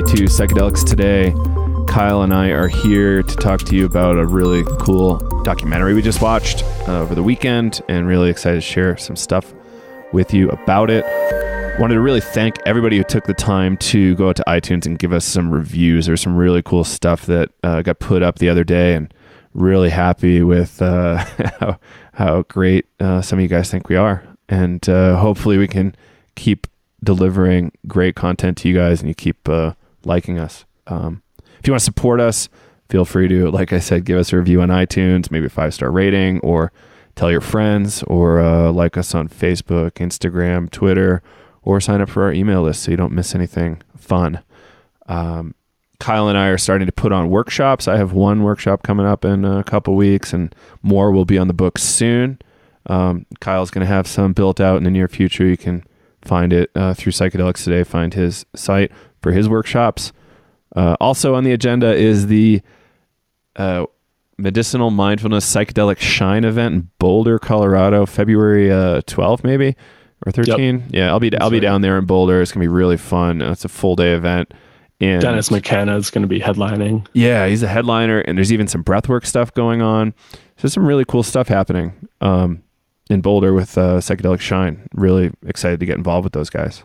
to Psychedelics Today. Kyle and I are here to talk to you about a really cool documentary we just watched over the weekend, and really excited to share some stuff with you about it. Wanted to really thank everybody who took the time to go out to iTunes and give us some reviews. There's some really cool stuff that got put up the other day, and really happy with how great some of you guys think we are. And hopefully we can keep delivering great content to you guys, and you keep liking us. If you want to support us, feel free to, like I said, give us a review on iTunes, maybe a 5-star rating, or tell your friends, or like us on Facebook, Instagram, Twitter, or sign up for our email list so you don't miss anything fun. Kyle and I are starting to put on workshops. I have one workshop coming up in a couple weeks, and more will be on the books soon. Kyle's going to have some built out in the near future. You can find it through Psychedelics Today. Find his site for his workshops. Also on the agenda is the Medicinal Mindfulness Psychedelic Shine event in Boulder, Colorado, February 12th maybe, or 13. Yep. Yeah, I'll be down there in Boulder. It's gonna be really fun. It's a full day event. And Dennis McKenna is going to be headlining. Yeah, he's a headliner, and there's even some breathwork stuff going on. So some really cool stuff happening in Boulder with Psychedelic Shine. Really excited to get involved with those guys.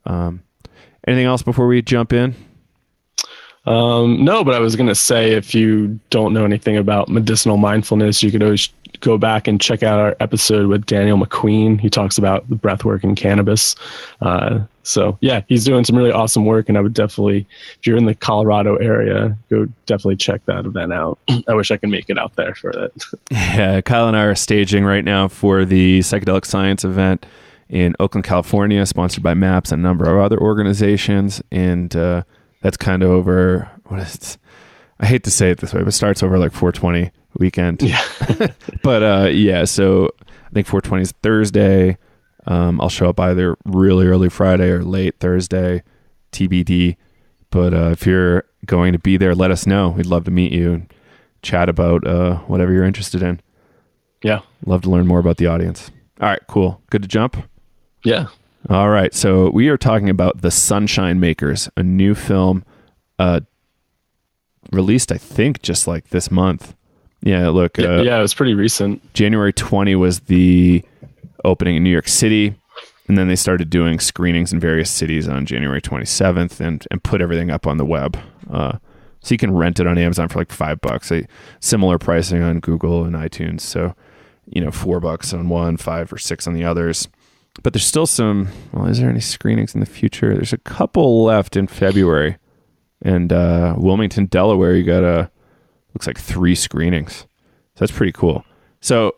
Anything else before we jump in? No, but I was going to say, if you don't know anything about medicinal mindfulness, you could always go back and check out our episode with Daniel McQueen. He talks about the breathwork and cannabis. So yeah, he's doing some really awesome work, and I would definitely, if you're in the Colorado area, go definitely check that event out. I wish I could make it out there for that. Yeah, Kyle and I are staging right now for the Psychedelic Science event in Oakland, California, sponsored by MAPS and a number of other organizations. And that's kind of over, what is it? I hate to say it this way, but it starts over like 420 weekend. Yeah. But yeah, so I think 420 is Thursday. I'll show up either really early Friday or late Thursday, TBD. But if you're going to be there, let us know. We'd love to meet you and chat about whatever you're interested in. Yeah. Love to learn more about the audience. All right, cool. Good to jump? Yeah. All right, so we are talking about The Sunshine Makers, a new film released, I think, just like this month. Yeah, look. Yeah, it was pretty recent. January 20 was the opening in New York City, and then they started doing screenings in various cities on January 27th and put everything up on the web. So you can rent it on Amazon for like $5. Similar pricing on Google and iTunes. So, $4 on one, $5 or $6 on the others. But there's still some, is there any screenings in the future? There's a couple left in February. And Wilmington, Delaware, you got looks like 3 screenings. So that's pretty cool. So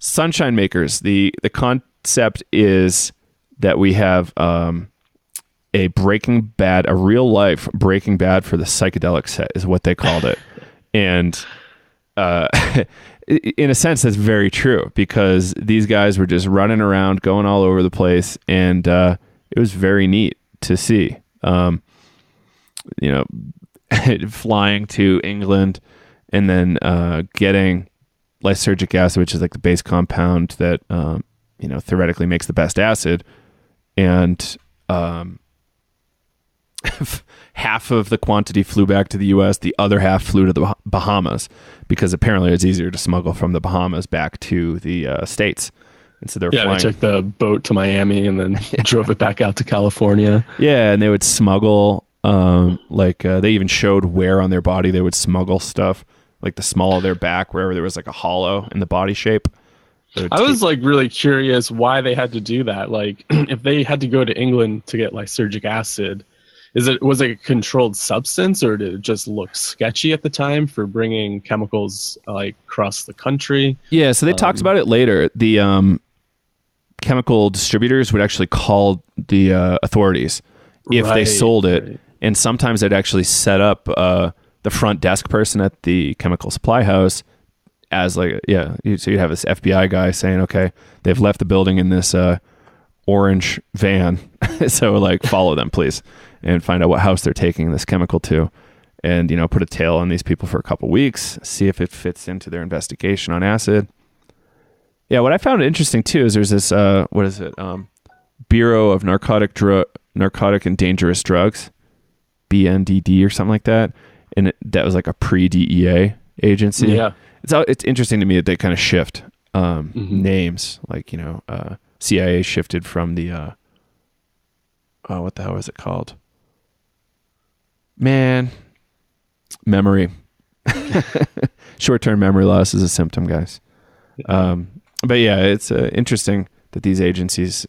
Sunshine Makers, the concept is that we have a Breaking Bad, a real life Breaking Bad for the psychedelic set is what they called it. And in a sense, that's very true, because these guys were just running around, going all over the place, and it was very neat to see. Flying to England and then getting lysergic acid, which is like the base compound that theoretically makes the best acid, and half of the quantity flew back to the US, the other half flew to the Bahamas, because apparently it's easier to smuggle from the Bahamas back to the States. And so they're flying. They took the boat to Miami and then drove it back out to California. Yeah, and they would smuggle, they even showed where on their body they would smuggle stuff, like the small of their back, wherever there was like a hollow in the body shape. I was really curious why they had to do that. Like, if they had to go to England to get lysergic acid, was it a controlled substance, or did it just look sketchy at the time for bringing chemicals across the country? Yeah, so they talked about it later. The chemical distributors would actually call the authorities if they sold it. Right. And sometimes they'd actually set up the front desk person at the chemical supply house as so you'd have this FBI guy saying, okay, they've left the building in this orange van, so follow them, please, and find out what house they're taking this chemical to, and put a tail on these people for a couple weeks, see if it fits into their investigation on acid. Yeah, what I found interesting too is there's this Bureau of Narcotic and Dangerous Drugs, BNDD or something like that, and that was like a pre-DEA agency. Yeah. It's interesting to me that they kind of shift names, like CIA shifted from the what the hell was it called? Man, memory. Short-term memory loss is a symptom, guys. But yeah, it's interesting that these agencies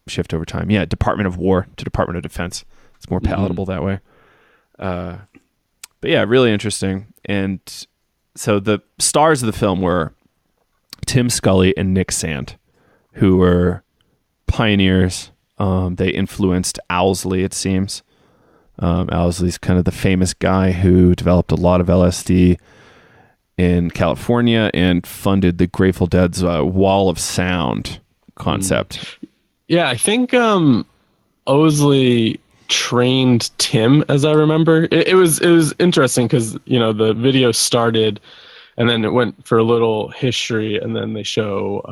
shift over time. Yeah, Department of War to Department of Defense. It's more palatable that way. But yeah, really interesting. And so the stars of the film were Tim Scully and Nick Sand, who were pioneers. They influenced Owsley, it seems. Owsley's kind of the famous guy who developed a lot of LSD in California and funded the Grateful Dead's Wall of Sound concept. Yeah, I think Owsley trained Tim, as I remember. It was interesting because the video started and then it went for a little history, and then they show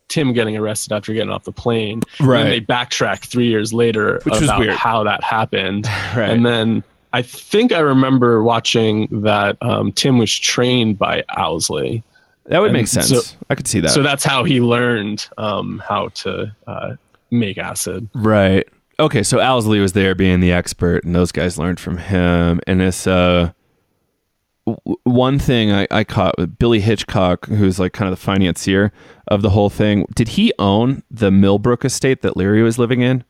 Tim getting arrested after getting off the plane. Right. And then they backtrack 3 years later about how that happened. Right. And then I think I remember watching that Tim was trained by Owsley. That would make sense. So, I could see that. So that's how he learned how to make acid. Right. Okay, so Owsley was there being the expert, and those guys learned from him. And it's one thing I caught with Billy Hitchcock, who's like kind of the financier of the whole thing. Did he own the Millbrook estate that Leary was living in?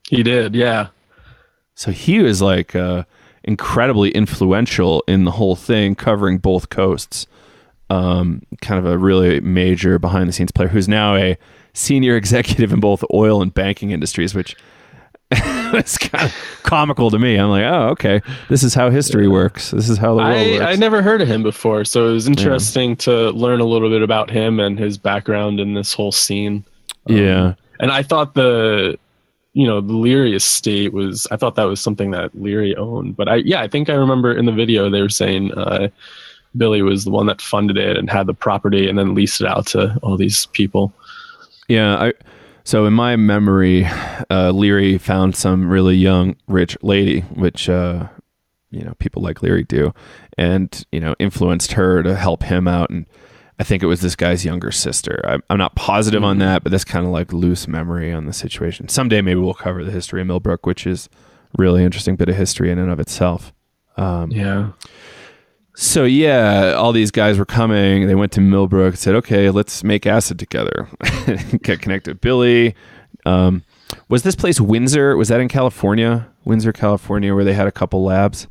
He did, yeah. So he was like incredibly influential in the whole thing, covering both coasts. Kind of a really major behind the scenes player who's now a senior executive in both oil and banking industries, which it's kind of comical to me. I'm like, oh, okay. This is how history works. This is how the world works. I never heard of him before, so it was interesting to learn a little bit about him and his background in this whole scene. Yeah. And I thought the Leary estate I thought that was something that Leary owned. But I think I remember in the video they were saying Billy was the one that funded it and had the property and then leased it out to all these people. Yeah. So in my memory, Leary found some really young, rich lady, which, people like Leary do, and, influenced her to help him out. And I think it was this guy's younger sister. I'm not positive on that, but that's kind of like loose memory on the situation. Someday maybe we'll cover the history of Millbrook, which is really interesting bit of history in and of itself. Yeah. So yeah, all these guys were coming. They went to Millbrook and said, okay, let's make acid together. Get connected. Billy, was this place Windsor? Was that in California? Windsor, California, where they had a couple labs?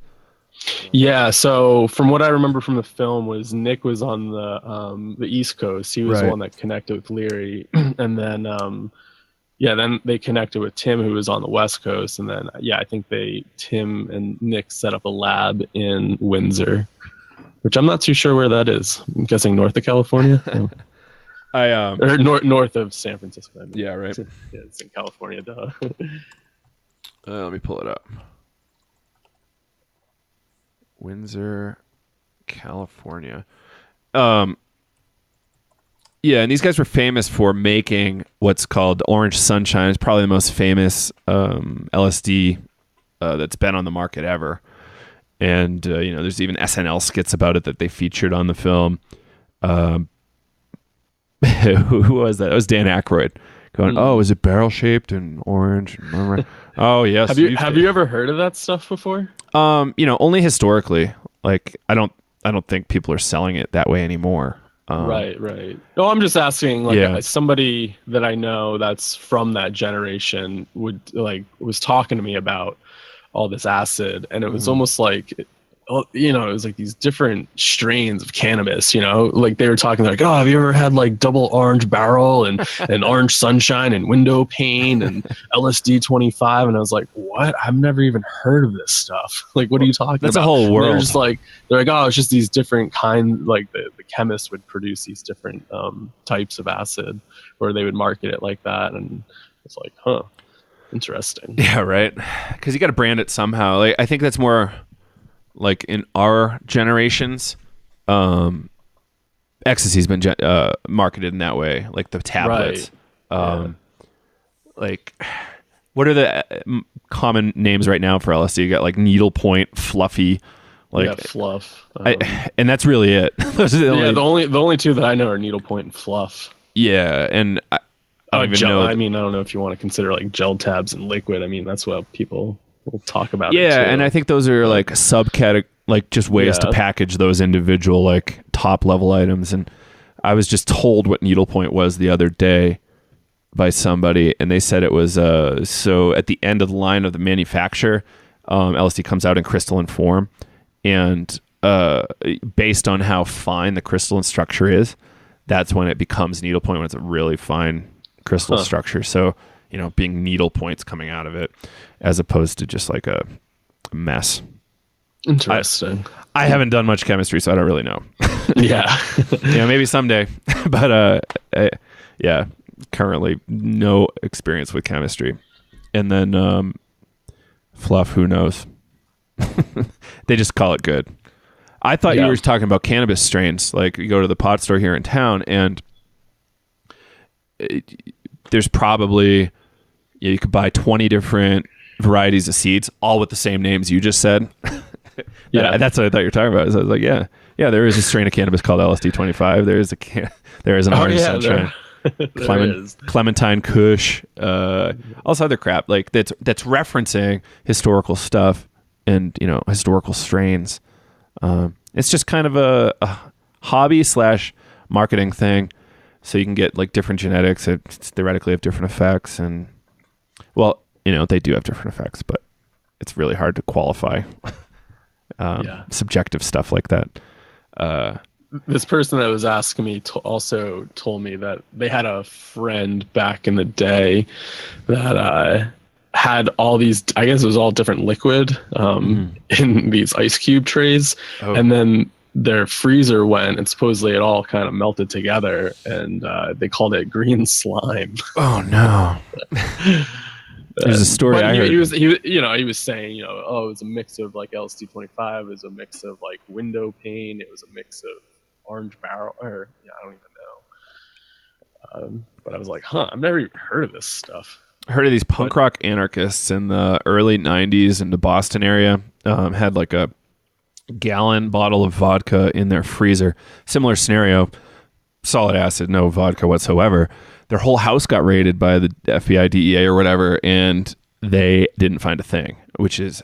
Yeah, so from what I remember from the film was Nick was on the East Coast. He was the one that connected with Leary. And then then they connected with Tim, who was on the West Coast. And then I think Tim and Nick set up a lab in Windsor, which I'm not too sure where that is. I'm guessing north of California. Or north of San Francisco. Yeah, right. Yeah, it's in California, duh. Let me pull it up. Windsor, California. Yeah, and these guys were famous for making what's called Orange Sunshine. It's probably the most famous LSD that's been on the market ever. And, there's even SNL skits about it that they featured on the film. Who was that? It was Dan Aykroyd going, oh, is it barrel-shaped and orange? Oh, yes. Have you ever heard of that stuff before? Only historically. Like, I don't think people are selling it that way anymore. Right. No, I'm just asking, somebody that I know that's from that generation was talking to me about all this acid, and it was almost like, it was like these different strains of cannabis, like they were talking like, oh, have you ever had like double orange barrel and orange sunshine and window pane and LSD 25? And I was like, what? I've never even heard of this stuff. Like, what are you talking about? That's a whole world. They're like, oh, it's just these different kinds, like the chemists would produce these different types of acid, or they would market it like that. And it's like, huh, interesting. Yeah, right. Because you got to brand it somehow. Like, I think that's more like in our generations, ecstasy's been marketed in that way, like the tablets. Like What are the common names right now for LSD? You got like needlepoint, fluffy, like fluff. And that's really it. Those are the only two that I know are needlepoint and fluff. Yeah, and I don't even know. I mean, I don't know if you want to consider like gel tabs and liquid. I mean, that's what people will talk about. Yeah, and I think those are like subcategory, like just ways to package those individual like top level items. And I was just told what needlepoint was the other day by somebody, and they said it was so at the end of the line of the manufacture, LSD comes out in crystalline form, and based on how fine the crystalline structure is, that's when it becomes needlepoint, when it's a really fine crystal structure. So, being needle points coming out of it as opposed to just like a mess. Interesting. I haven't done much chemistry, so I don't really know. Yeah. Maybe someday. But yeah, currently no experience with chemistry. And then fluff, who knows? They just call it good. I thought you were talking about cannabis strains. Like, you go to the pot store here in town, and there's probably, you could buy 20 different varieties of seeds, all with the same names you just said. That's what I thought you were talking about. So I was like, yeah, there is a strain of cannabis called LSD 25. There is an Orange Sunshine, Clementine Kush, all this other crap like that's referencing historical stuff and historical strains. It's just kind of a hobby / marketing thing. So you can get like different genetics that theoretically have different effects, and they do have different effects, but it's really hard to qualify subjective stuff like that. This person that was asking me also told me that they had a friend back in the day that had all these, I guess it was all different liquid in these ice cube trays. Oh. And then their freezer went, and supposedly it all kind of melted together, and they called it green slime. Oh no. There's a story I heard. He was saying, it was a mix of like LSD 25, it was a mix of like window pane, it was a mix of orange barrel, I don't even know. But I was like, I've never even heard of this stuff. I heard of these punk rock anarchists in the early 90s in the Boston area, had like a gallon bottle of vodka in their freezer. Similar scenario, solid acid, no vodka whatsoever. Their whole house got raided by the FBI, DEA or whatever, and they didn't find a thing, which is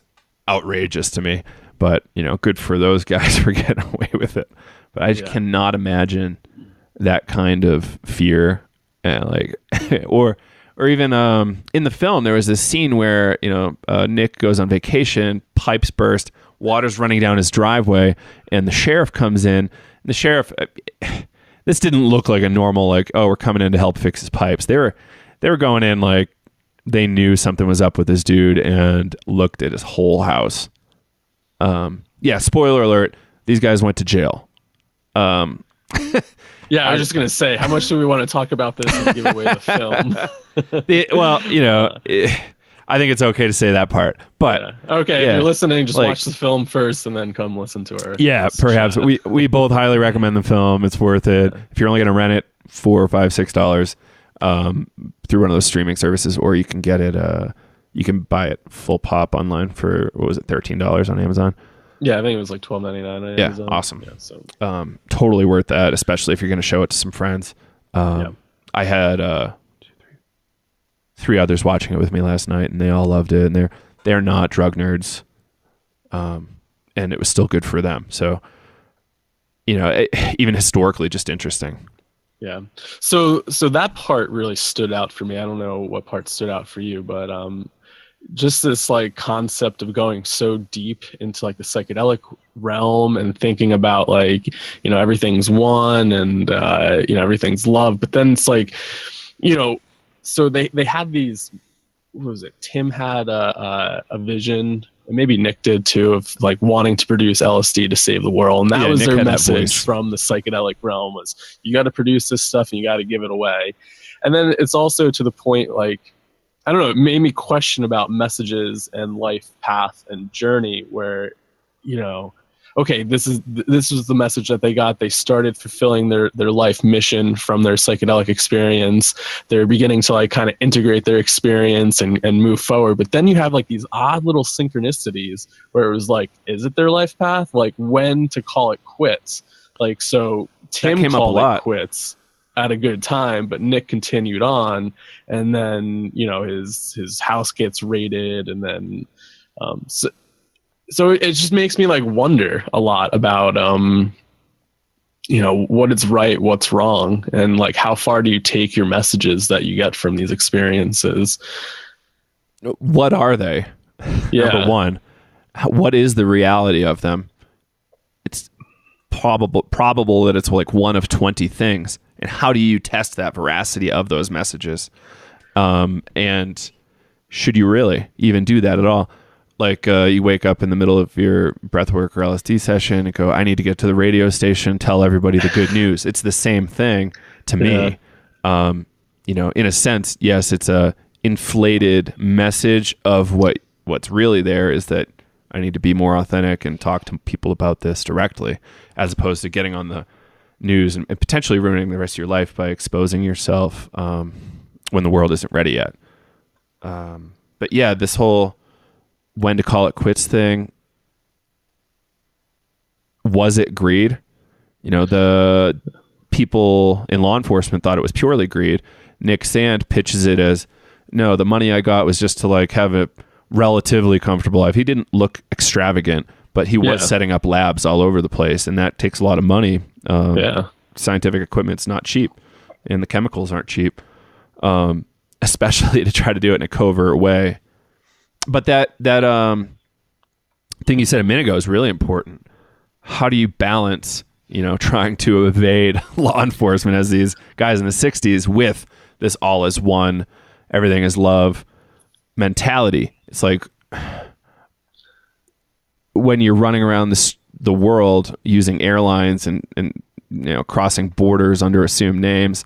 outrageous to me. But, good for those guys for getting away with it. But I just cannot imagine that kind of fear, or even in the film, there was this scene where, Nick goes on vacation, pipes burst, water's running down his driveway, and the sheriff comes in. The sheriff, this didn't look like a normal, we're coming in to help fix his pipes. They were going in like they knew something was up with this dude and looked at his whole house. Spoiler alert, these guys went to jail. I was just going to say, how much do we want to talk about this and give away the film? I think it's okay to say that part, but if you're listening, just watch the film first and then come listen to our. Yeah, perhaps we both highly recommend the film. It's worth it. If you're only going to rent it $4 or $5, $6 through one of those streaming services, or you can get it. You can buy it full pop online for $13 on Amazon. Yeah, I think it was like $12.99 on Amazon. Awesome. Yeah, so totally worth that, especially if you're going to show it to some friends. I had 3 others watching it with me last night, and they all loved it, and they're not drug nerds, and it was still good for them. So, even historically, just interesting. Yeah. So that part really stood out for me. I don't know what part stood out for you, but just this like concept of going so deep into like the psychedelic realm and thinking about like, everything's one and, everything's love. But then it's like, so they had these, what was it? Tim had a vision, and maybe Nick did too, of like wanting to produce LSD to save the world. And that was Nick their message from the psychedelic realm was you got to produce this stuff and you got to give it away. And then it's also to the point, like, I don't know, it made me question about messages and life path and journey where, okay, this was the message that they got. They started fulfilling their life mission from their psychedelic experience. They're beginning to like kind of integrate their experience and move forward. But then you have like these odd little synchronicities where it was like, is it their life path? Like when to call it quits? Like, so Tim called it quits at a good time, but Nick continued on, and then, you know, his house gets raided, and then so it just makes me like wonder a lot about you know, what is right, what's wrong, and like how far do you take your messages that you get from these experiences? What are they? Yeah. Number one, what is the reality of them? It's probable that it's like one of 20 things. And how do you test that veracity of those messages? And should you really even do that at all? Like you wake up in the middle of your breathwork or LSD session and go, I need to get to the radio station, tell everybody the good news. It's the same thing to me. You know, in a sense, yes, it's a inflated message of what's really there is that I need to be more authentic and talk to people about this directly, as opposed to getting on the news and potentially ruining the rest of your life by exposing yourself when the world isn't ready yet. But yeah, this whole when to call it quits thing, was it greed? You know, the people in law enforcement thought it was purely greed. Nick Sand pitches it as, no, the money I got was just to like have a relatively comfortable life. He didn't look extravagant, but he was setting up labs all over the place, and that takes a lot of money. Scientific equipment's not cheap, and the chemicals aren't cheap, especially to try to do it in a covert way. But that thing you said a minute ago is really important. How do you balance, you know, trying to evade law enforcement as these guys in the 60s with this all is one, everything is love mentality? It's like when you're running around the world using airlines and you know, crossing borders under assumed names,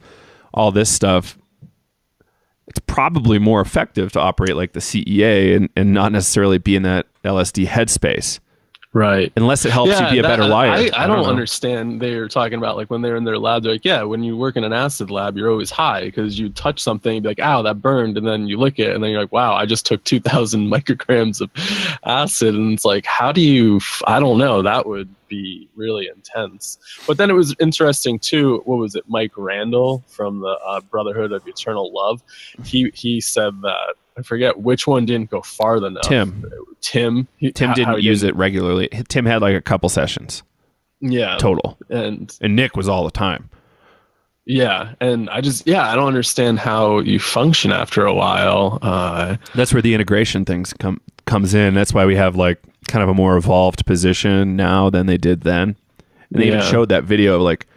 all this stuff, it's probably more effective to operate like the CEA and not necessarily be in that LSD headspace. Right. Unless it helps you be a better liar. I don't understand. They're talking about like when they're in their lab, they're like, yeah, when you work in an acid lab, you're always high because you touch something, you'd be like, ow, that burned. And then you lick it. And then you're like, wow, I just took 2,000 micrograms of acid. And it's like, how do you, I don't know. That would be really intense. But then it was interesting too. What was it? Mike Randall from the Brotherhood of Eternal Love. He said that, I forget which one didn't go far enough. Tim didn't use it regularly. Tim had like a couple sessions. Yeah. Total. And Nick was all the time. Yeah. And I don't understand how you function after a while. That's where the integration things comes in. That's why we have like kind of a more evolved position now than they did then. And they even showed that video of like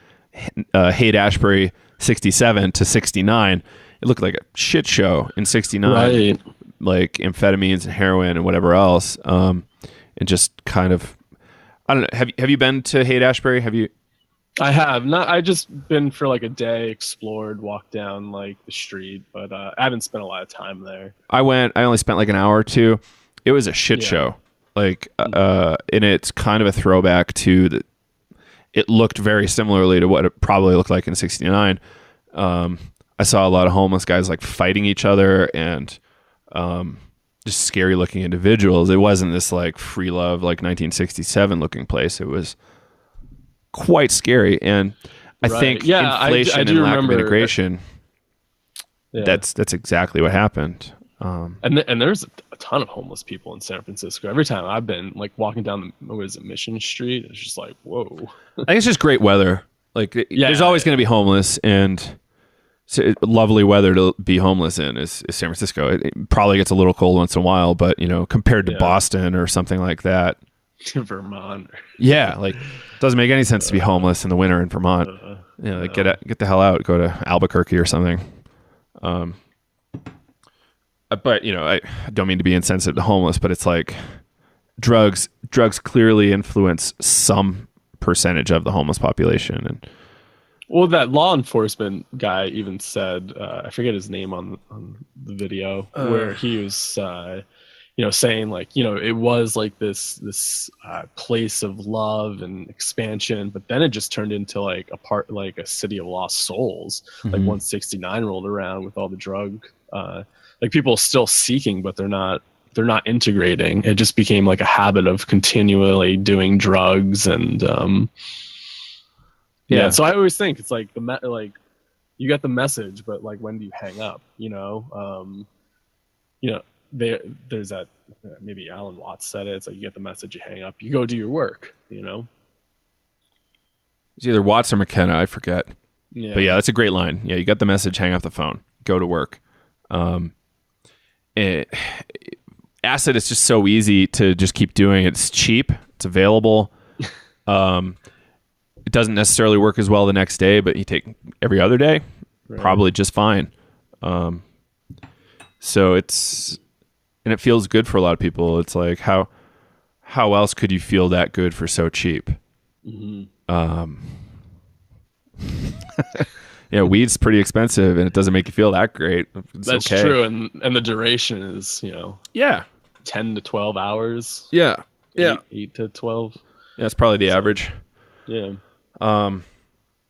Haight-Ashbury 67 to 69. It looked like a shit show in 69, right. Like amphetamines and heroin and whatever else. And just kind of, I don't know. Have you been to Haight-Ashbury? Have you? I have not. I just been for like a day, explored, walked down like the street, but I haven't spent a lot of time there. I only spent like an hour or two. It was a shit show. Like, and it's kind of a throwback to it looked very similarly to what it probably looked like in 69. I saw a lot of homeless guys like fighting each other and just scary looking individuals. It wasn't this like free love, like 1967 looking place. It was quite scary. And I think inflation and lack of integration, that's exactly what happened. And there's a ton of homeless people in San Francisco. Every time I've been like walking down Mission Street, it's just like, whoa. I think it's just great weather. Like there's always going to be homeless, and lovely weather to be homeless in is San Francisco. It probably gets a little cold once in a while, but you know, compared to Boston or something like that, Vermont. Yeah, like it doesn't make any sense to be homeless in the winter in Vermont. Like get the hell out, go to Albuquerque or something. But you know, I don't mean to be insensitive to homeless, but it's like drugs clearly influence some percentage of the homeless population. And well, that law enforcement guy even said, I forget his name on the video, where he was, saying like, it was like this place of love and expansion, but then it just turned into like a city of lost souls. Like 169 rolled around with all the drug, like people still seeking, but they're not integrating. It just became like a habit of continually doing drugs. And so I always think it's like like you get the message, but like when do you hang up? There's that, maybe Alan Watts said it. It's like you get the message, you hang up, you go do your work. It's either Watts or McKenna, I forget. Yeah. But yeah, that's a great line. Yeah, you got the message, hang up the phone, go to work. Acid is just so easy to just keep doing. It's cheap, it's available. It doesn't necessarily work as well the next day, but you take every other day, probably just fine. So and it feels good for a lot of people. It's like, how else could you feel that good for so cheap? Weed's pretty expensive and it doesn't make you feel that great. That's true. And the duration is, 10 to 12 hours. Yeah. 8 to 12. Yeah, that's probably the average. Yeah.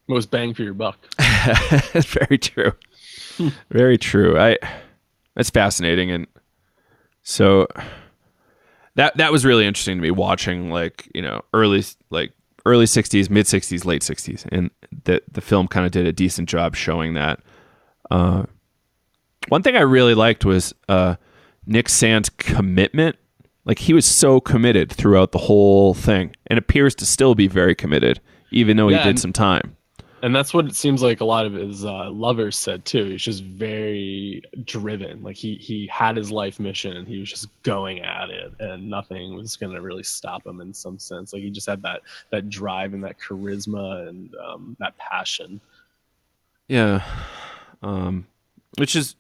Most bang for your buck. Very true. Very true. That's fascinating. And so that was really interesting to me, watching like, early 60s, mid 60s, late 60s. And the film kind of did a decent job showing that. One thing I really liked was Nick Sand's commitment. Like, he was so committed throughout the whole thing and appears to still be very committed, even though he did some time. And that's what it seems like a lot of his lovers said too. He's just very driven. Like he had his life mission and he was just going at it, and nothing was going to really stop him in some sense. Like he just had that drive and that charisma and that passion. Yeah. Which is,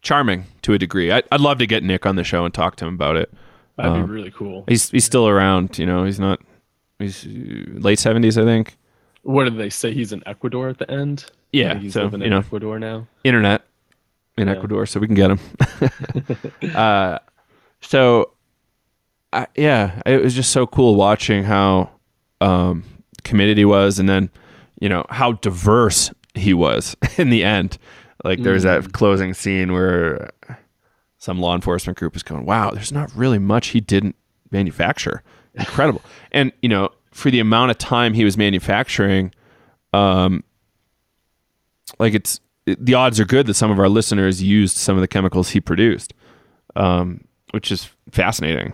charming to a degree. I'd love to get Nick on the show and talk to him about it. That'd be really cool. He's still around, he's late 70s, I think. What did they say? He's in Ecuador at the end? Yeah. He's living in Ecuador now. Internet in Ecuador, so we can get him. It was just so cool watching how committed he was, and then, how diverse he was in the end. Like there's that closing scene where some law enforcement group is going, wow, there's not really much he didn't manufacture. Incredible. And, for the amount of time he was manufacturing, the odds are good that some of our listeners used some of the chemicals he produced, which is fascinating.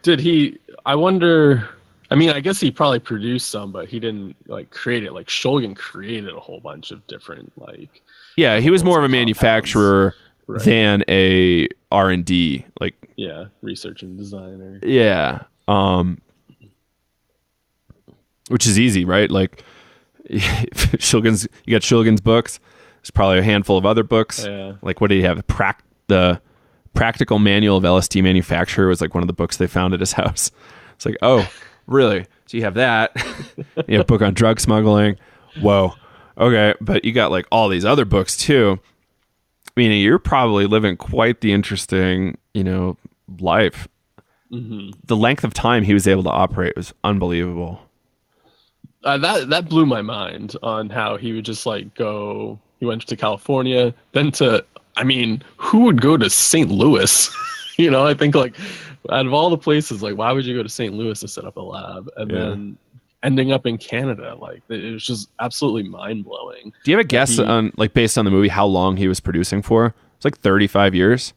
Did he, I wonder, I guess he probably produced some, but he didn't create it. Like Shulgin created a whole bunch of different yeah, he was more of a manufacturer than a R&D, research and designer. Yeah. Which is easy, right? Like you got Shulgin's books. There's probably a handful of other books. Yeah. Like, what did he have? The Practical Manual of LSD Manufacture was like one of the books they found at his house. It's like, oh, really? So you have that. You have a book on drug smuggling. Whoa. Okay. But you got like all these other books too. Meaning you're probably living quite the interesting, life. Mm-hmm. The length of time he was able to operate was unbelievable. That blew my mind on how he would just go. He went to California, then who would go to St. Louis? I think out of all the places, why would you go to St. Louis to set up a lab? And then ending up in Canada, it was just absolutely mind blowing. Do you have a guess on based on the movie how long he was producing for? It's 35 years.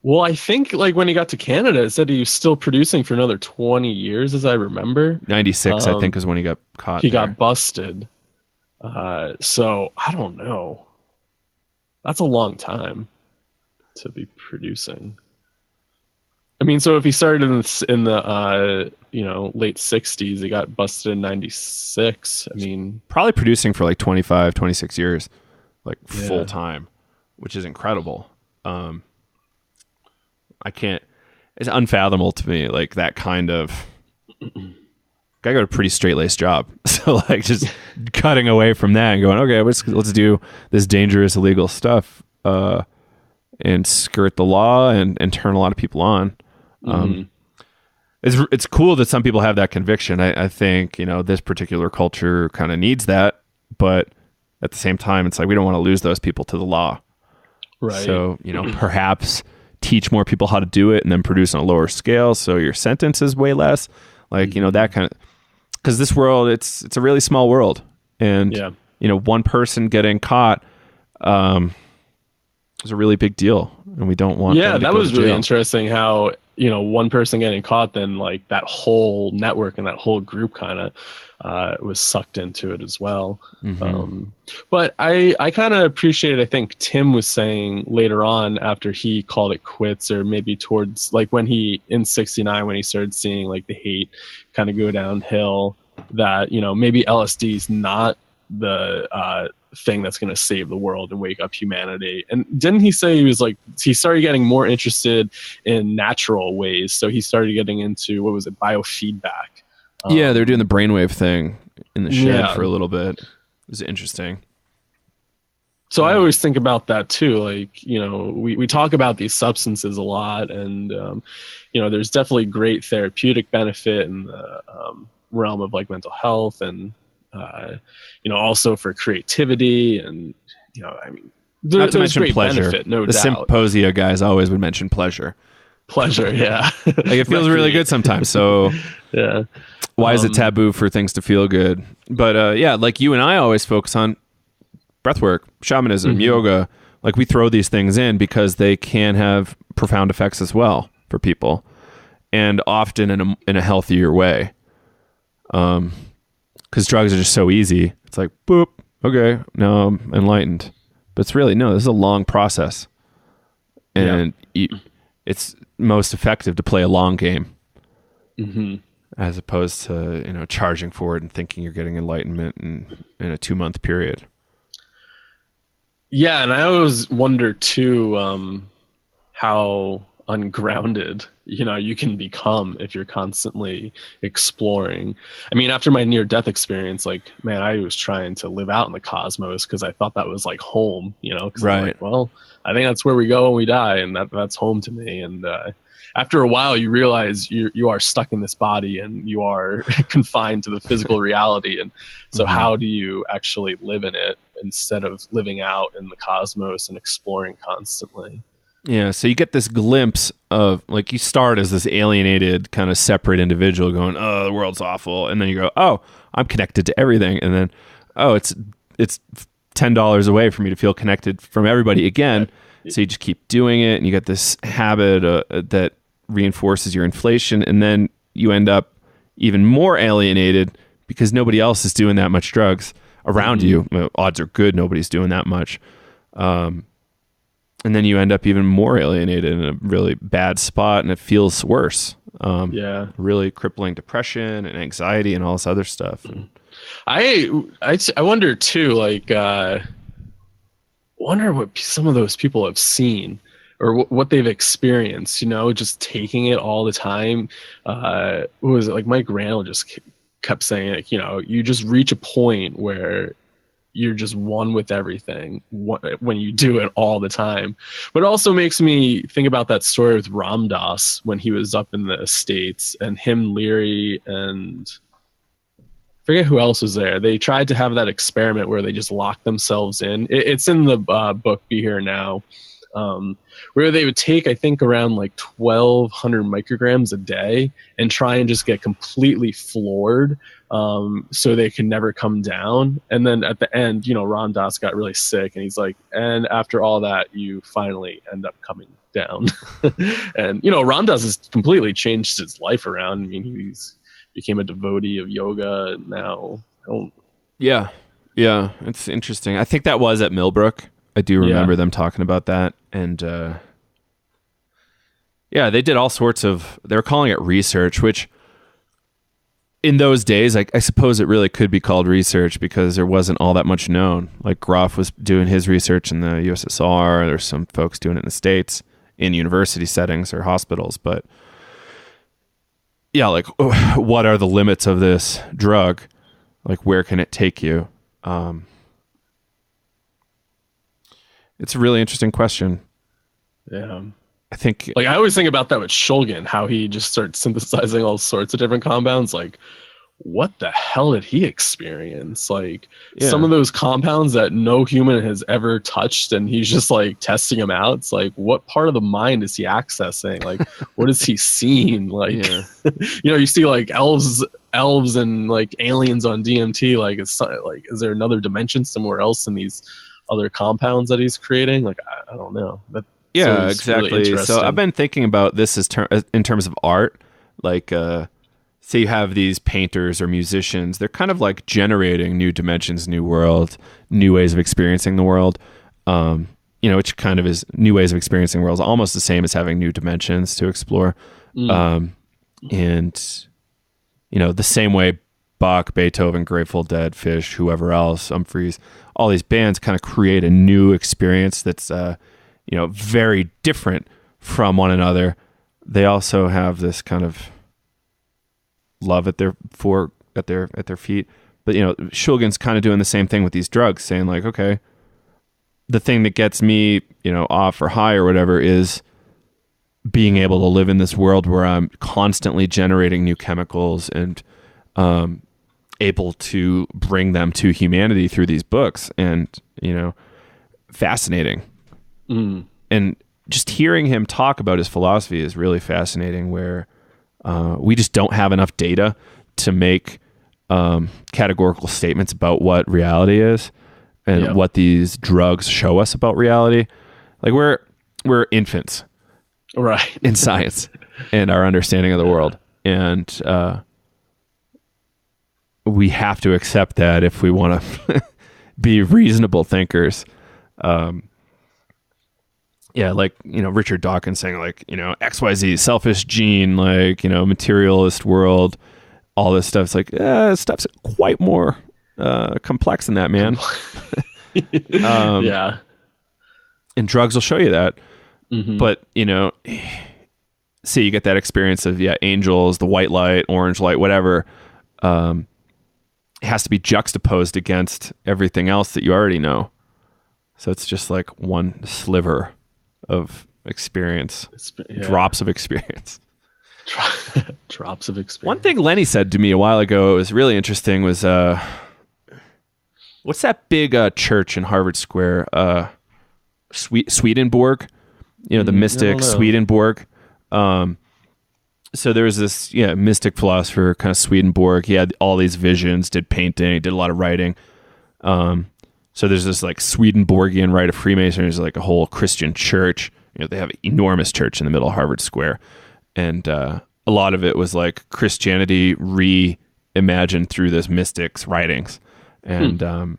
Well, I think when he got to Canada, it said he was still producing for another 20 years, as I remember. 96, I think, is when he got caught. He got busted. So I don't know. That's a long time to be producing. So if he started in the late 60s, he got busted in 96. Probably producing for 25, 26 years, full time, which is incredible. It's unfathomable to me, that kind of guy got a pretty straight-laced job. So just cutting away from that and going, okay, let's do this dangerous illegal stuff. and skirt the law and turn a lot of people on. It's cool that some people have that conviction. I think, this particular culture kind of needs that, but at the same time, it's like we don't want to lose those people to the law. Right. So, perhaps teach more people how to do it and then produce on a lower scale so your sentence is way less. Like, that kind of... Because this world, it's a really small world. And, one person getting caught is a really big deal. And we don't want them to that go was to really jail. interesting how, one person getting caught, then like that whole network and that whole group kind of was sucked into it as well. But I kind of appreciated, I think Tim was saying later on after he called it quits, or maybe towards like when he in 69, when he started seeing like the hate kind of go downhill, that, maybe LSD is not the thing that's going to save the world and wake up humanity. And didn't he say he started getting more interested in natural ways? So he started getting into, what was it, biofeedback. Yeah, they're doing the brainwave thing in the shed for a little bit. It was interesting. So I always think about that too. Like, we talk about these substances a lot, and, there's definitely great therapeutic benefit in the realm of like mental health, and, also for creativity, and, not to mention great pleasure. Benefit, no the doubt. Symposia guys always would mention pleasure. Pleasure, yeah. Like it feels really good sometimes. So yeah. Why is it taboo for things to feel good? But like you and I always focus on breathwork, shamanism, yoga. Like we throw these things in because they can have profound effects as well for people, and often in a healthier way. Because drugs are just so easy. It's like, boop, okay, now I'm enlightened. But it's really, no, this is a long process. And it's most effective to play a long game. As opposed to, charging forward and thinking you're getting enlightenment in a 2-month period. Yeah, and I always wonder too, how ungrounded you can become if you're constantly exploring. I mean, after my near-death experience, like, man, I was trying to live out in the cosmos because I thought that was like home, because right. I'm like, well, I think that's where we go when we die, and that's home to me. And after a while, you realize you are stuck in this body and you are confined to the physical reality. And so how do you actually live in it instead of living out in the cosmos and exploring constantly? Yeah, so you get this glimpse of, like, you start as this alienated, kind of separate individual going, oh, the world's awful. And then you go, oh, I'm connected to everything. And then, oh, it's $10 away for me to feel connected from everybody again. So you just keep doing it, and you get this habit that reinforces your inflation. And then you end up even more alienated because nobody else is doing that much drugs around you. Well, odds are good nobody's doing that much. And then you end up even more alienated in a really bad spot, and it feels worse. Really crippling depression and anxiety and all this other stuff. I wonder too, like, wonder what some of those people have seen or what they've experienced, just taking it all the time. What was it? Like Mike Randall just kept saying, like, you just reach a point where you're just one with everything when you do it all the time. But it also makes me think about that story with Ram Dass when he was up in the States, and him, Leary, and I forget who else was there. They tried to have that experiment where they just locked themselves in. It's in the book Be Here Now, where they would take, I think, around like 1,200 micrograms a day and try and just get completely floored, so they can never come down. And then at the end, Ram Dass got really sick, and he's like, and after all that, you finally end up coming down. And, Ram Dass has completely changed his life around. I mean, he's became a devotee of yoga now. Yeah, it's interesting. I think that was at Millbrook. I do remember them talking about that. And they did all sorts of, they were calling it research, which in those days, I suppose it really could be called research because there wasn't all that much known. Like Groff was doing his research in the USSR. There's some folks doing it in the States in university settings or hospitals. But yeah, like, what are the limits of this drug? Like, where can it take you? It's a really interesting question. Yeah. I think, Like I always think about that with Shulgin, how he just starts synthesizing all sorts of different compounds. Like, what the hell did he experience? Like some of those compounds that no human has ever touched, and he's just like testing them out. It's like, what part of the mind is he accessing? Like, what is he seeing? Like, you see like elves and like aliens on DMT. Like, it's like, is there another dimension somewhere else in these other compounds that he's creating? Like, I don't know. Yeah, exactly. Really so I've been thinking about this in terms of art. Like, say you have these painters or musicians, they're kind of like generating new dimensions, new world, new ways of experiencing the world. Which kind of is new ways of experiencing the world is almost the same as having new dimensions to explore. And, the same way Bach, Beethoven, Grateful Dead, Fish, whoever else, Humphreys, all these bands kind of create a new experience that's, very different from one another. They also have this kind of love at their feet. But Shulgin's kind of doing the same thing with these drugs, saying like, okay, the thing that gets me, off or high or whatever is being able to live in this world where I'm constantly generating new chemicals and able to bring them to humanity through these books. And, fascinating. And just hearing him talk about his philosophy is really fascinating, where we just don't have enough data to make categorical statements about what reality is and what these drugs show us about reality. Like we're infants, right, in science and our understanding of the world, and we have to accept that if we want to be reasonable thinkers. Richard Dawkins saying like, XYZ, selfish gene, like, materialist world, all this stuff. It's like, stuff's quite more complex than that, man. And drugs will show you that. But, see, you get that experience of, angels, the white light, orange light, whatever. It has to be juxtaposed against everything else that you already know. So it's just like one sliver of experience, drops of experience. Drops of experience. One thing Lenny said to me a while ago, it was really interesting, was what's that big church in Harvard Square? Swedenborg, the mystic Swedenborg. So there was this mystic philosopher, kind of Swedenborg. He had all these visions, did painting, did a lot of writing. So there's this like Swedenborgian rite of Freemasonry. There's like a whole Christian church. They have an enormous church in the middle of Harvard Square. And a lot of it was like Christianity reimagined through this mystic's writings. And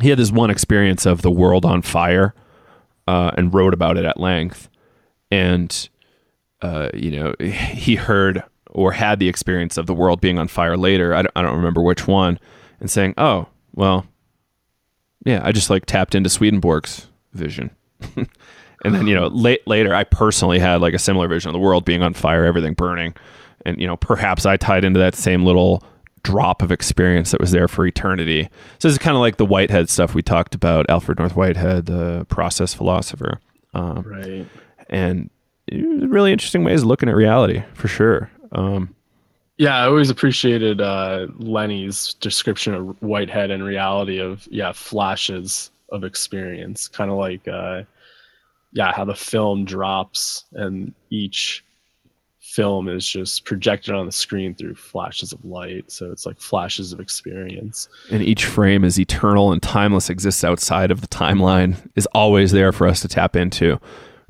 he had this one experience of the world on fire and wrote about it at length. And, he heard or had the experience of the world being on fire later. I don't remember which one. And saying, oh, well, yeah, I just like tapped into Swedenborg's vision. And then, later I personally had like a similar vision of the world being on fire, everything burning. And, perhaps I tied into that same little drop of experience that was there for eternity. So this is kind of like the Whitehead stuff we talked about, Alfred North Whitehead, the process philosopher. Right. And really interesting ways of looking at reality, for sure. I always appreciated Lenny's description of Whitehead and reality of flashes of experience, kind of like how the film drops and each film is just projected on the screen through flashes of light. So it's like flashes of experience. And each frame is eternal and timeless, exists outside of the timeline, is always there for us to tap into,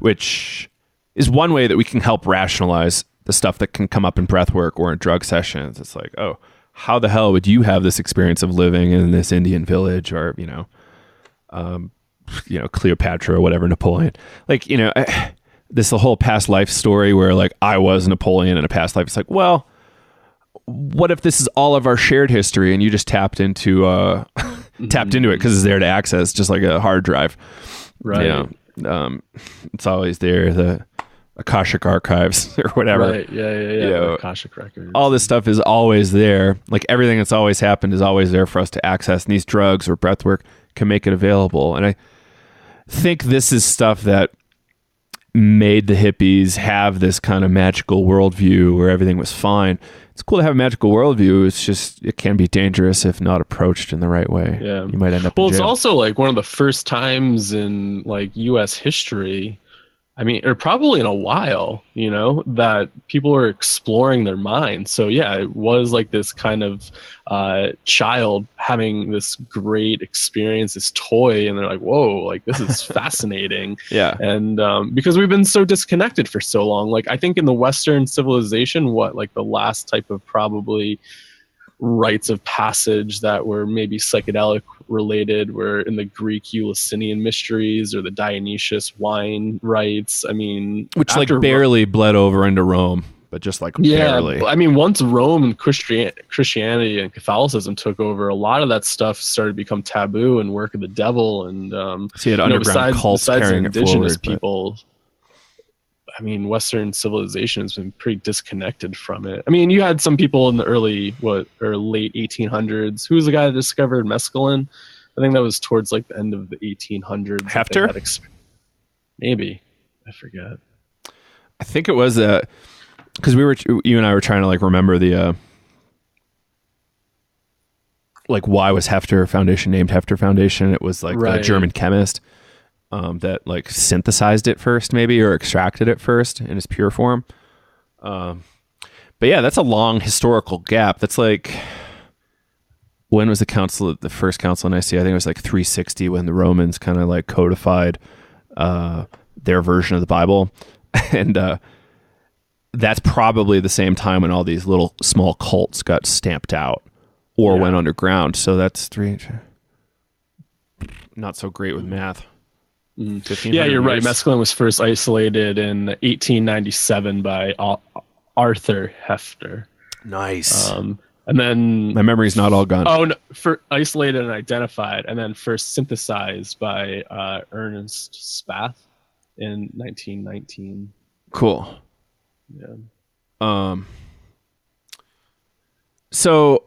which is one way that we can help rationalize the stuff that can come up in breath work or in drug sessions. It's like, oh, how the hell would you have this experience of living in this Indian village, or, Cleopatra or whatever, Napoleon, like, this whole past life story where like I was Napoleon in a past life. It's like, well, what if this is all of our shared history and you just tapped into it because it's there to access, just like a hard drive, right? It's always there. The Akashic archives or whatever. Right. Yeah. Akashic records. All this stuff is always there. Like everything that's always happened is always there for us to access. And these drugs or breathwork can make it available. And I think this is stuff that made the hippies have this kind of magical worldview where everything was fine. It's cool to have a magical worldview. It's just, it can be dangerous if not approached in the right way. Yeah. You might end up Well, in it's jail. also like one of the first times in like US history, I mean, or probably in a while, you know, that people are exploring their minds. So yeah, it was like this kind of child having this great experience, this toy, and they're like, whoa, like this is fascinating. Yeah. And because we've been so disconnected for so long, like I think in the Western civilization, like the last type of probably rites of passage that were maybe psychedelic related were in the Greek Eleusinian mysteries or the Dionysius wine rites. I mean, Which like barely bled over into Rome, but just like barely. I mean, once Rome and Christianity and Catholicism took over, a lot of that stuff started to become taboo and work of the devil. And so you had underground cults carrying indigenous it forward, people. I mean, Western civilization has been pretty disconnected from it. I mean, you had some people in the late 1800s. Who was the guy that discovered mescaline? I think that was towards like the end of the 1800s. Hefter? Maybe. I forget. I think it was because you and I were trying to like remember the like why was Hefter Foundation named Hefter Foundation? It was like the German chemist that like synthesized it first, maybe, or extracted it first in its pure form. But yeah, that's a long historical gap. That's like, when was the first council in Nicaea? I think it was like 360 when the Romans kind of like codified their version of the Bible. And that's probably the same time when all these little small cults got stamped out or went underground. So that's not so great with math. Yeah, you're right. Mescaline was first isolated in 1897 by Arthur Hefter. Nice. And then my memory's not all gone. Oh no, for isolated and identified, and then first synthesized by Ernest Spath in 1919. Cool. Yeah. So,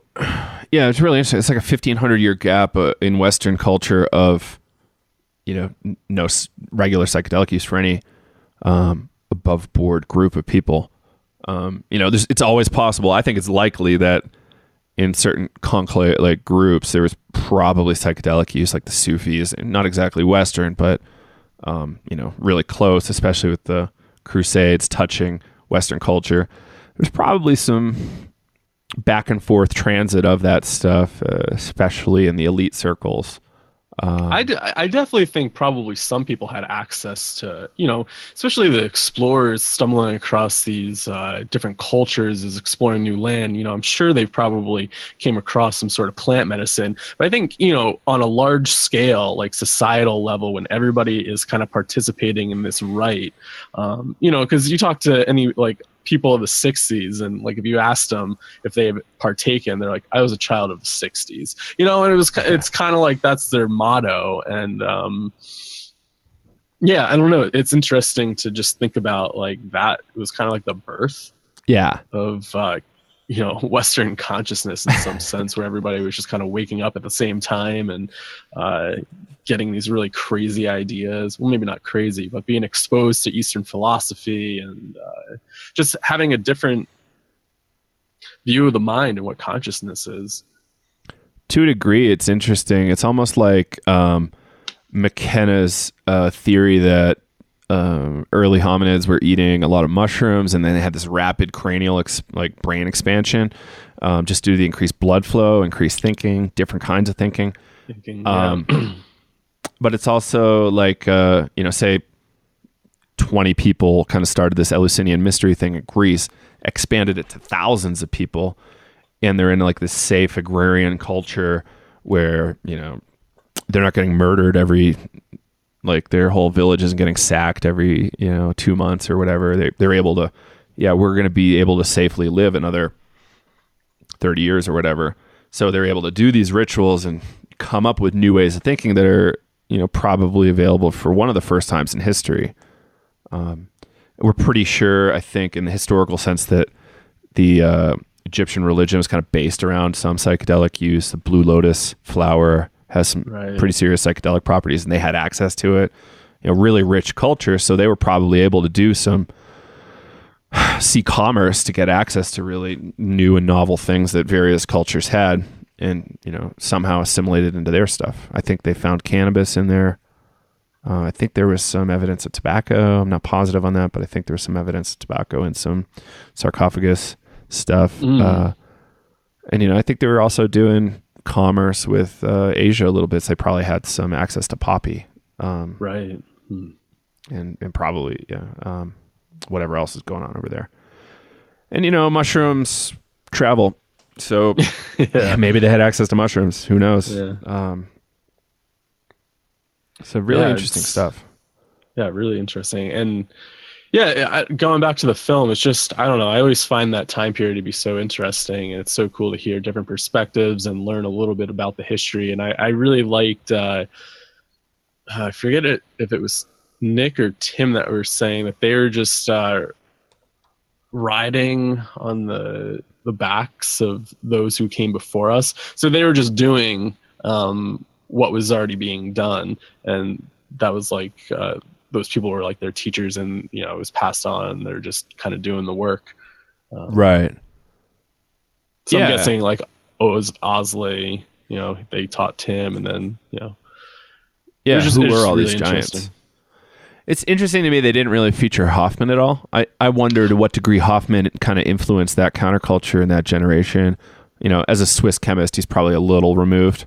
yeah, it's really interesting. It's like a 1,500-year gap in Western culture of, you know, no regular psychedelic use for any above board group of people. You know, it's always possible. I think it's likely that in certain conclave like groups, there was probably psychedelic use, like the Sufis, not exactly Western, but you know, really close, especially with the Crusades touching Western culture. There's probably some back and forth transit of that stuff, especially in the elite circles. I definitely think probably some people had access to, you know, especially the explorers stumbling across these different cultures as exploring new land. You know, I'm sure they probably came across some sort of plant medicine. But I think, you know, on a large scale, like societal level, when everybody is kind of participating in this rite, you know, because you talk to any like people of the 60s and like if you asked them if they have partaken, they're like, I was a child of the 60s, you know, and it's kind of like that's their motto. And yeah, I don't know, it's interesting to just think about like that. It was kind of like the birth of you know, Western consciousness in some sense, where everybody was just kind of waking up at the same time and getting these really crazy ideas. Well, maybe not crazy, but being exposed to Eastern philosophy and just having a different view of the mind and what consciousness is. To a degree, it's interesting. It's almost like McKenna's theory that early hominids were eating a lot of mushrooms, and then they had this rapid cranial like brain expansion just due to the increased blood flow, increased thinking, different kinds of thinking. But it's also like, you know, say 20 people kind of started this Eleusinian mystery thing in Greece, expanded it to thousands of people, and they're in like this safe agrarian culture where, you know, they're not getting murdered like their whole village isn't getting sacked every, you know, 2 months or whatever. They're able to, we're going to be able to safely live another 30 years or whatever. So they're able to do these rituals and come up with new ways of thinking that are, you know, probably available for one of the first times in history. We're pretty sure, I think, in the historical sense, that the Egyptian religion was kind of based around some psychedelic use. The blue lotus flower has some pretty serious psychedelic properties, and they had access to it. really rich culture. So they were probably able to do some sea commerce to get access to really new and novel things that various cultures had, and somehow assimilated into their stuff. I think they found cannabis in there. I think there was some evidence of tobacco. I'm not positive on that, but I think there was some evidence of tobacco in some sarcophagus stuff. And I think they were also doing commerce with Asia a little bit. So they probably had some access to poppy, right? And probably whatever else is going on over there. And mushrooms travel, so maybe they had access to mushrooms. Who knows? So really interesting stuff. Yeah, really interesting. And going back to the film, it's just, I don't know, I always find that time period to be so interesting, and it's so cool to hear different perspectives and learn a little bit about the history. And I really liked, I forget if it was Nick or Tim that were saying that they were just riding on the backs of those who came before us. So they were just doing what was already being done, and that was like those people were like their teachers, and it was passed on, and they're just kind of doing the work, right? So I'm guessing like it was Osley, they taught Tim, and then who were all these giants? It's interesting to me they didn't really feature Hoffman at all. I wonder to what degree Hoffman kind of influenced that counterculture in that generation. As a Swiss chemist, he's probably a little removed.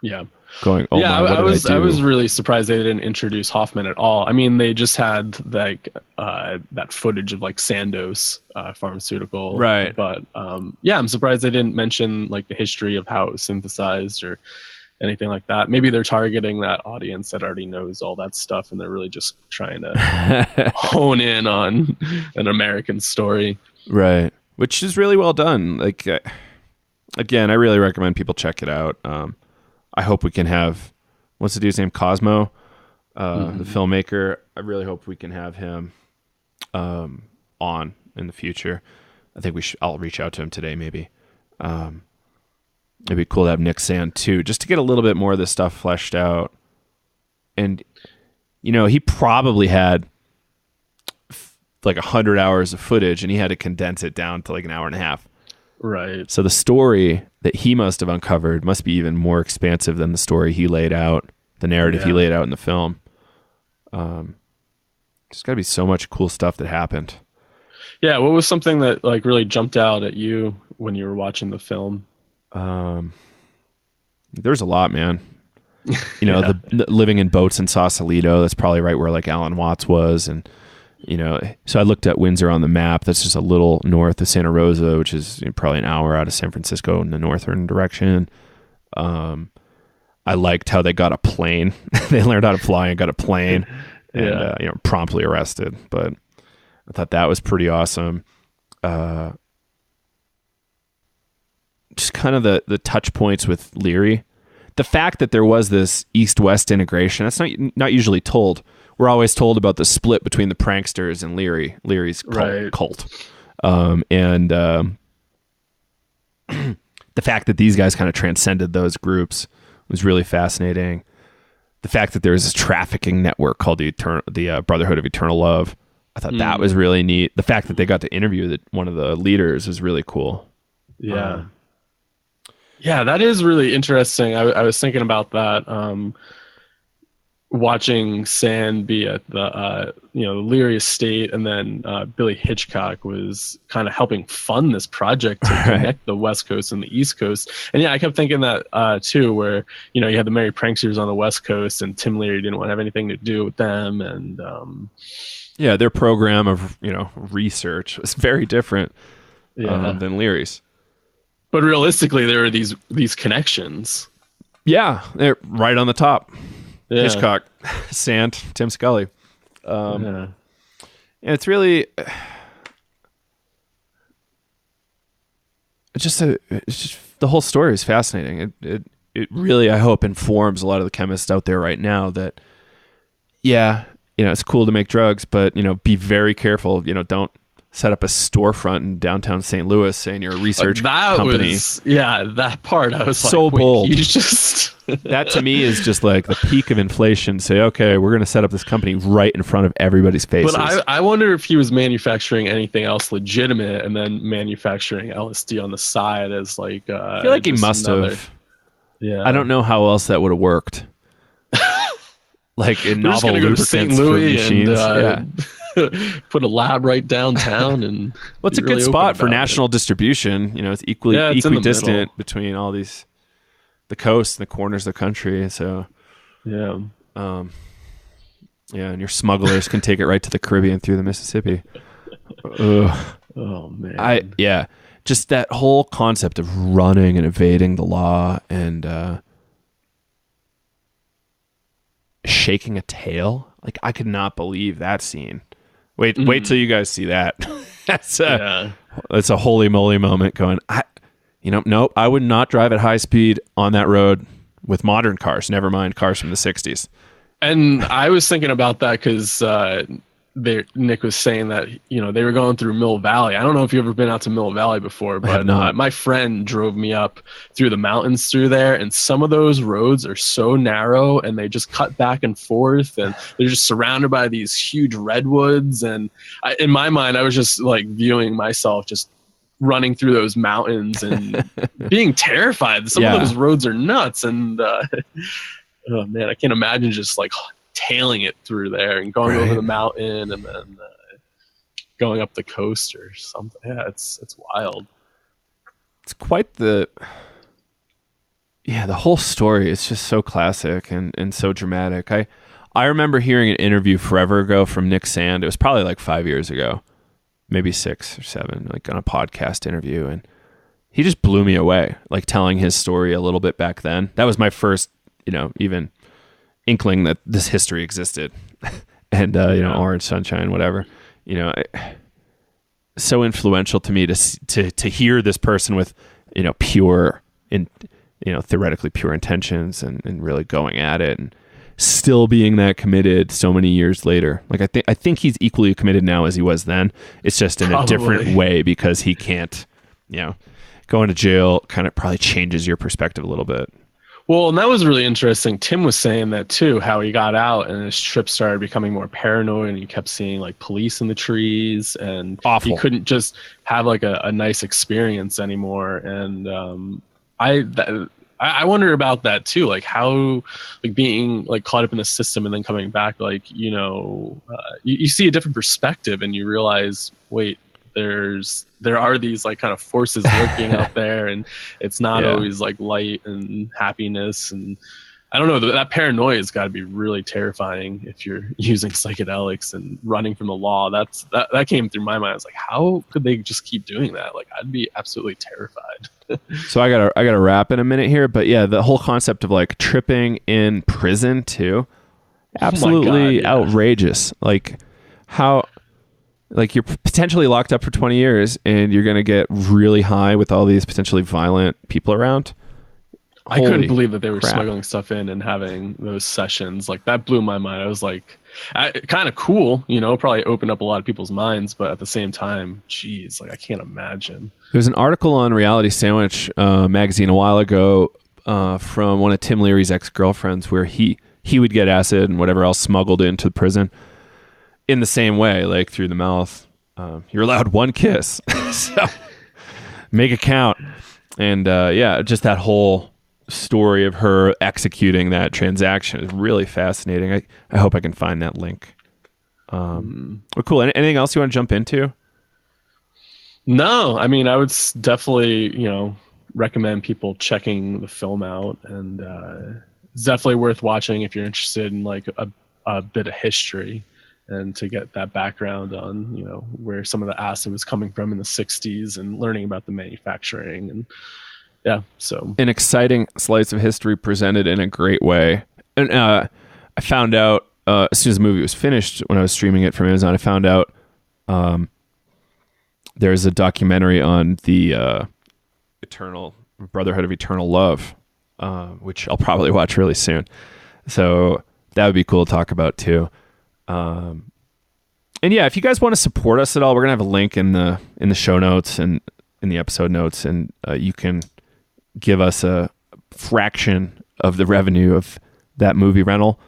Yeah. Going, oh my, I was really surprised they didn't introduce Hoffman at all. I mean, they just had like that footage of like Sandoz pharmaceutical, right? But I'm surprised they didn't mention like the history of how it was synthesized or anything like that. Maybe they're targeting that audience that already knows all that stuff, and they're really just trying to hone in on an American story, right? Which is really well done. Like, again, I really recommend people check it out. I hope we can have, what's the dude's name? Cosmo, the filmmaker. I really hope we can have him on in the future. I think I'll reach out to him today, maybe. It'd be cool to have Nick Sand too, just to get a little bit more of this stuff fleshed out. And, he probably had like 100 hours of footage, and he had to condense it down to like an hour and a half. Right. So the story that he must have uncovered must be even more expansive than the story he laid out, the narrative he laid out in the film. There's got to be so much cool stuff that happened. Yeah. What was something that like really jumped out at you when you were watching the film? There's a lot, man. The living in boats in Sausalito, that's probably right where like Alan Watts was. And, so I looked at Windsor on the map. That's just a little north of Santa Rosa, which is probably an hour out of San Francisco in the northern direction. I liked how they got a plane. They learned how to fly and got a plane and, promptly arrested. But I thought that was pretty awesome. Just kind of the touch points with Leary. The fact that there was this East-West integration, that's not usually told. We're always told about the split between the pranksters and Leary's cult. And the fact that these guys kind of transcended those groups was really fascinating. The fact that there's this trafficking network called the Brotherhood of Eternal Love, I thought that was really neat. The fact that they got to interview one of the leaders was really cool. Yeah. That is really interesting. I was thinking about that. Watching Sand be at the Leary estate, and then Billy Hitchcock was kind of helping fund this project to connect the West Coast and the East Coast. And I kept thinking that too, where you had the Merry Pranksters on the West Coast, and Tim Leary didn't want to have anything to do with them, and their program of research was very different than Leary's. But realistically, there are these connections. Yeah, they're right on the top. Hitchcock, Sand, Tim Scully. And it's really it's just the whole story is fascinating. It really, I hope, informs a lot of the chemists out there right now that it's cool to make drugs, but be very careful. Don't set up a storefront in downtown St. Louis saying you're a research company. That part I was so like, bold. You just That to me is just like the peak of inflation. Say, okay, we're going to set up this company right in front of everybody's faces. But I wonder if he was manufacturing anything else legitimate and then manufacturing LSD on the side as like. I feel like he must have. Yeah. I don't know how else that would have worked. Like in We're just novel gonna go to lubricants St. for Louis machines. and put a lab right downtown, and Well, it's a good spot for national distribution. You know, it's equidistant between all these, the coast and the corners of the country. So, yeah, and your smugglers can take it right to the Caribbean through the Mississippi. Ugh. Oh man, just that whole concept of running and evading the law and shaking a tail. Like, I could not believe that scene. Wait till you guys see that. That's a holy moly moment going, nope, I would not drive at high speed on that road with modern cars, never mind cars from the 60s. And I was thinking about that because Nick was saying that, they were going through Mill Valley. I don't know if you've ever been out to Mill Valley before, but my friend drove me up through the mountains through there, and some of those roads are so narrow and they just cut back and forth, and they're just surrounded by these huge redwoods. And in my mind, I was just like viewing myself just running through those mountains and being terrified. Some of those roads are nuts. And oh man, I can't imagine just like tailing it through there and going over the mountain and then going up the coast or something. Yeah, it's wild. It's quite the whole story is just so classic and so dramatic. I remember hearing an interview forever ago from Nick Sand. It was probably like 5 years ago, maybe 6 or 7, like on a podcast interview, and he just blew me away, like telling his story a little bit back then. That was my first, even inkling that this history existed. And Orange Sunshine, whatever, so influential to me to hear this person with pure and theoretically pure intentions and really going at it and still being that committed so many years later. Like I think he's equally committed now as he was then. It's just in a different way because he can't, going to jail kind of probably changes your perspective a little bit. Well, and that was really interesting. Tim was saying that too, how he got out and his trip started becoming more paranoid and he kept seeing like police in the trees and he couldn't just have like a nice experience anymore. And I wonder about that too, like how, like being like caught up in the system and then coming back, like, you see a different perspective and you realize, wait, there are these like kind of forces working out there, and it's not always like light and happiness. And I don't know, that paranoia has got to be really terrifying if you're using psychedelics and running from the law. That came through my mind. I was like, how could they just keep doing that? Like, I'd be absolutely terrified. So I gotta wrap in a minute here, but yeah, the whole concept of like tripping in prison too, absolutely outrageous. Like how. Like, you're potentially locked up for 20 years and you're going to get really high with all these potentially violent people around. I couldn't believe that they were smuggling stuff in and having those sessions. Like, that blew my mind. I was like, kind of cool, probably opened up a lot of people's minds, but at the same time, geez, like I can't imagine. There's an article on Reality Sandwich magazine a while ago from one of Tim Leary's ex-girlfriends where he would get acid and whatever else smuggled into the prison. In the same way, like through the mouth, you're allowed one kiss. So make it count. And just that whole story of her executing that transaction is really fascinating. I hope I can find that link. Well, cool. Anything else you want to jump into? No, I mean, I would definitely, recommend people checking the film out, and it's definitely worth watching if you're interested in like a bit of history. And to get that background on, where some of the acid was coming from in the 60s and learning about the manufacturing. And so an exciting slice of history presented in a great way. And I found out as soon as the movie was finished, when I was streaming it from Amazon, I found out there's a documentary on the Eternal Brotherhood of Eternal Love, which I'll probably watch really soon. So that would be cool to talk about too. And yeah, if you guys want to support us at all, we're gonna have a link in the show notes and in the episode notes, and you can give us a fraction of the revenue of that movie rental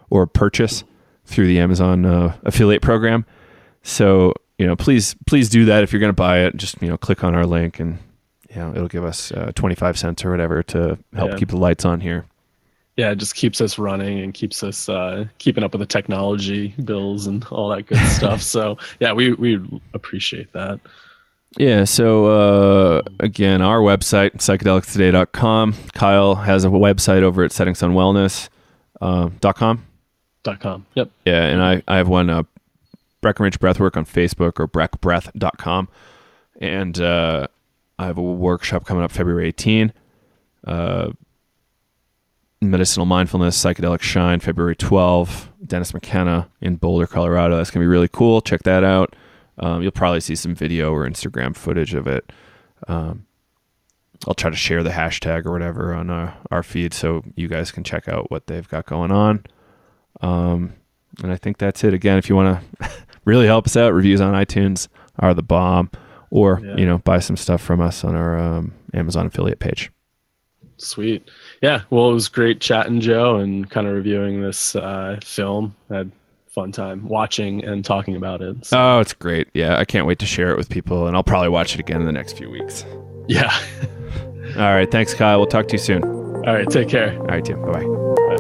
or purchase through the Amazon affiliate program. So, please do that. If you're going to buy it, just, click on our link, and, it'll give us 25 cents or whatever to help keep the lights on here. Yeah, it just keeps us running and keeps us keeping up with the technology bills and all that good stuff. So yeah, we appreciate that. Yeah. So again, our website, psychedelicstoday.com. Kyle has a website over at settingsunwellness.com. .com. Yep. Yeah. And I have one, Breckenridge Breathwork on Facebook, or breckbreath.com. And I have a workshop coming up February 18. Medicinal Mindfulness, Psychedelic Shine, February 12. Dennis McKenna in Boulder, Colorado. That's going to be really cool. Check that out. You'll probably see some video or Instagram footage of it. I'll try to share the hashtag or whatever on our feed so you guys can check out what they've got going on. And I think that's it. Again, if you want to really help us out, reviews on iTunes are the bomb. Or, buy some stuff from us on our Amazon affiliate page. Sweet. Yeah. Well, it was great chatting, Joe, and kind of reviewing this film. I had a fun time watching and talking about it. So. Oh, it's great. Yeah. I can't wait to share it with people, and I'll probably watch it again in the next few weeks. Yeah. All right. Thanks, Kyle. We'll talk to you soon. All right. Take care. All right, Tim. Bye-bye. Bye.